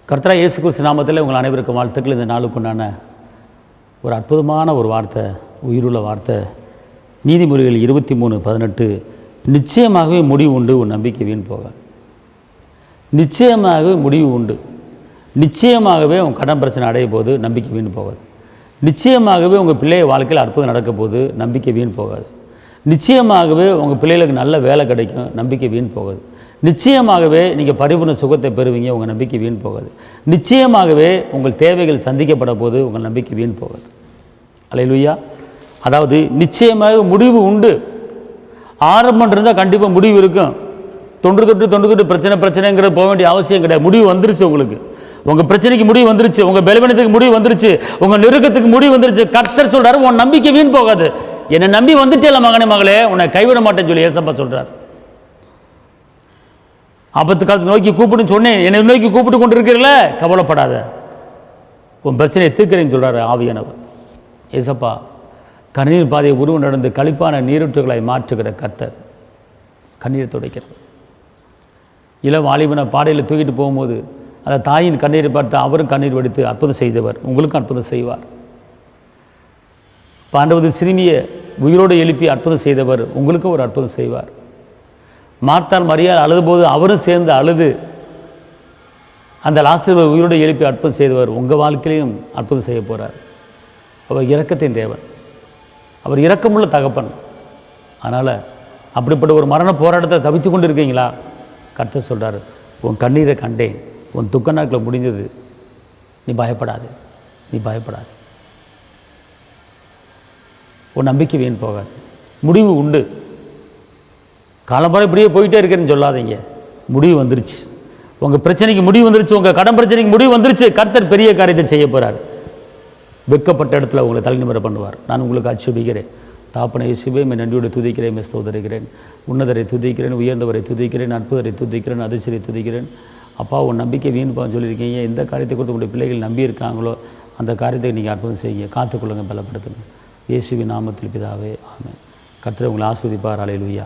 கர்த்தராகிய இயேசு கிறிஸ்து நாமத்தில் உங்கள் அனைவருக்கும் வாழ்த்துக்கள். இந்த நாளுக்குண்டான ஒரு அற்புதமான ஒரு வார்த்தை, உயிருள்ள வார்த்தை. நீதிமொழிகள் 23:18. நிச்சயமாகவே முடிவு உண்டு, உன் நம்பிக்கை வீண் போக. நிச்சயமாகவே முடிவு உண்டு. நிச்சயமாகவே உங்கள் கடன் பிரச்சனை அடைய போது நம்பிக்கை வீண் போகாது. நிச்சயமாகவே உங்கள் பிள்ளைய வாழ்க்கையில் அற்புதம் நடக்க போது நம்பிக்கை வீண் போகாது. நிச்சயமாகவே உங்கள் பிள்ளைகளுக்கு நல்ல வேலை கிடைக்கும், நம்பிக்கை வீண் போகாது. நிச்சயமாகவே நீங்கள் பரிபூர்ண சுகத்தை பெறுவீங்க, உங்கள் நம்பிக்கை வீண் போகாது. நிச்சயமாகவே உங்கள் தேவைகள் சந்திக்கப்பட போது உங்கள் நம்பிக்கை வீண் போகாது. அல்லேலூயா. அதாவது நிச்சயமாக முடிவு உண்டு. ஆரம்பம் இருந்தால் கண்டிப்பாக முடிவு இருக்கும். தொன்று பிரச்சனைங்கிற போக வேண்டிய அவசியம் கிடையாது. முடிவு வந்துருச்சு. உங்களுக்கு உங்கள் பிரச்சனைக்கு முடிவு வந்துருச்சு, உங்கள் பலவீனத்துக்கு முடிவு வந்துருச்சு, உங்கள் நெருக்கத்துக்கு முடிவு வந்துருச்சு. கர்த்தர் சொல்கிறார், உன் நம்பிக்கை வீண் போகாது. என்னை நம்பி வந்துட்டே மகனே மகளே, உன்னை கைவிட மாட்டேன்னு சொல்லி ஏசப்பா சொல்கிறார். ஆபத்து காலத்தை நோக்கி கூப்பிடுன்னு சொன்னேன், என்னை நோக்கி கூப்பிட்டு கொண்டு இருக்கிறீங்கள, கவலைப்படாத, உன் பிரச்சனையை தீர்க்கிறேன்னு சொல்கிறாரு ஆவியானவர். ஏசப்பா கண்ணீர் பாதையை உருவ நடந்து களிப்பான நீரூற்றுகளாய் மாற்றுகிற கர்த்தர். கண்ணீரை துடைக்கிறார். இளம் வாலிபனை பாடையில் தூக்கிட்டு போகும்போது அந்த தாயின் கண்ணீரை பார்த்து அவரும் கண்ணீர் வடித்து அற்புதம் செய்தவர். உங்களுக்கும் அற்புதம் செய்வார். பாண்டவது சிறுமியை உயிரோடு எழுப்பி அற்புதம் செய்தவர். உங்களுக்கும் ஒரு அற்புதம் செய்வார். மார்த்தாள் மரியாள் அழுதுபோது அவரும் சேர்ந்து அழுது அந்த லாசருவை உயிரோடு எழுப்பி அற்புதம் செய்தவர். உங்கள் வாழ்க்கையிலையும் அற்புதம் செய்ய போகிறார். அவர் இரக்கத்தின் தேவன், அவர் இரக்கமுள்ள தகப்பன். அதனால் அப்படிப்பட்ட ஒரு மரண போராட்டத்தை தவித்து கொண்டு இருக்கீங்களா? கர்த்தர் சொல்கிறார், உன் கண்ணீரை கண்டேன், உன் துக்க நாட்களில் முடிந்தது, நீ பயப்படாது, நீ பயப்படாது, உன் நம்பிக்கை வீண் போகாது, முடிவு உண்டு. காலம்பரம் இப்படியே போயிட்டே இருக்கிறேன்னு சொல்லாதீங்க. முடிவு வந்துருச்சு. உங்கள் பிரச்சனைக்கு முடிவு வந்துருச்சு. உங்கள் கடன் பிரச்சனைக்கு முடிவு வந்துருச்சு. கர்த்தர் பெரிய காரியத்தை செய்ய போகிறார். வெட்கப்பட்ட இடத்துல உங்களை தலைநிமிர பண்ணுவார். நான் உங்களுக்கு ஆட்சேபிக்கிறேன். தாப்பனை இயேசுவே நன்றியோடு துதிக்கிறேன், ஸ்தோத்திரிக்கிறேன். உன்னதரை துதிக்கிறேன், உயர்ந்தவரை துதிக்கிறேன், அற்புதரை துதிக்கிறேன், அதிசயரை துதிக்கிறேன். அப்பா, உன் நம்பிக்கை வீண் போன்னு சொல்லியிருக்கீங்க. எந்த காரியத்தை கொடுத்து உங்களுடைய பிள்ளைகள் நம்பியிருக்காங்களோ அந்த காரியத்தை நீங்கள் அற்புதம் செய்யுங்க. காத்துக்கொள்ளுங்க, பலப்படுத்துங்க. இயேசுவின் நாமத்தில் பிதாவே, ஆமென். கர்த்தர் உங்களை ஆசீர்வதிப்பார். அல்லேலூயா.